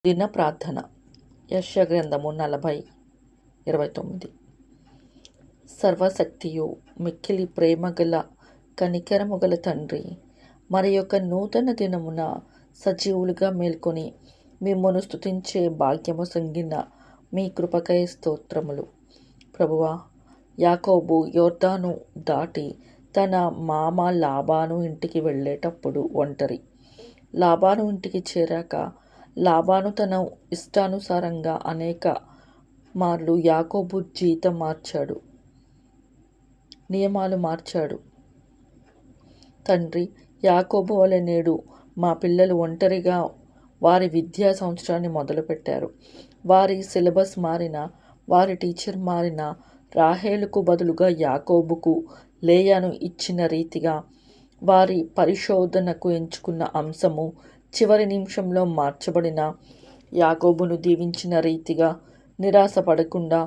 దిన ప్రార్థన. యెషయా గ్రంథము 40:29. సర్వశక్తియు మిక్కిలి ప్రేమగల కనికరము గల తండ్రి, మరి యొక్క నూతన దినమున సజీవులుగా మేల్కొని మిమ్మును స్తుతించే భాగ్యము సంగిన మీ కృపకై స్తోత్రములు. ప్రభువా, యాకోబు యోర్దాను దాటి తన మామ లాబాను ఇంటికి వెళ్ళేటప్పుడు ఒంటరి. లాబాను ఇంటికి చేరాక లాబాను తన ఇష్టానుసారంగా అనేక మార్లు యాకోబు జీతం మార్చాడు, నియమాలు మార్చాడు. తండ్రి, యాకోబు వలె నేడు మా పిల్లలు ఒంటరిగా వారి విద్యా సంవత్సరాన్ని మొదలుపెట్టారు. వారి సిలబస్ మారినా, వారి టీచర్ మారినా, రాహేలుకు బదులుగా యాకోబుకు లేయాను ఇచ్చిన రీతిగా వారి పరిశోధనకు ఎంచుకున్న అంశము చివరి నిమిషంలో మార్చబడిన యాకోబును దీవించిన రీతిగా నిరాశపడకుండా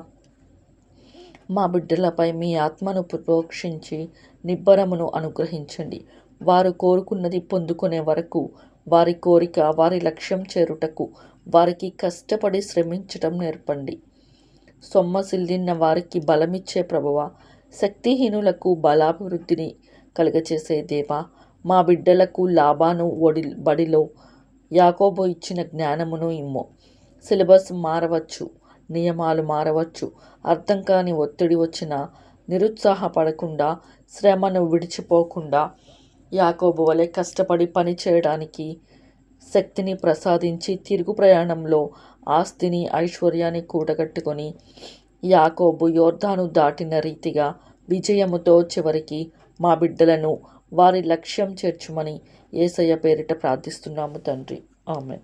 మా బిడ్డలపై మీ ఆత్మను ప్రోక్షించి నిబ్బరమును అనుగ్రహించండి. వారు కోరుకున్నది పొందుకునే వరకు, వారి కోరిక, వారి లక్ష్యం చేరుటకు వారికి కష్టపడి శ్రమించటం నేర్పండి. సొమ్మసిల్లిన వారికి బలమిచ్చే ప్రభువా, శక్తిహీనులకు బలాభివృద్ధిని కలుగచేసే దేవా, మా బిడ్డలకు లాబాను బడిలో యాకోబు ఇచ్చిన జ్ఞానమును ఇమ్ము. సిలబస్ మారవచ్చు, నియమాలు మారవచ్చు, అర్థం కాని ఒత్తిడి వచ్చినా నిరుత్సాహపడకుండా, శ్రమను విడిచిపోకుండా యాకోబు వలె కష్టపడి పని చేయడానికి శక్తిని ప్రసాదించి తిరుగు ప్రయాణంలో ఆస్తిని, ఐశ్వర్యాన్ని కూడగట్టుకొని యాకోబు యోర్దాను దాటిన రీతిగా విజయముతో చివరికి మా బిడ్డలను వారి లక్ష్యం చేర్చుమని యేసయ్య పేరిట ప్రార్థిస్తున్నాము తండ్రి. ఆమేన్.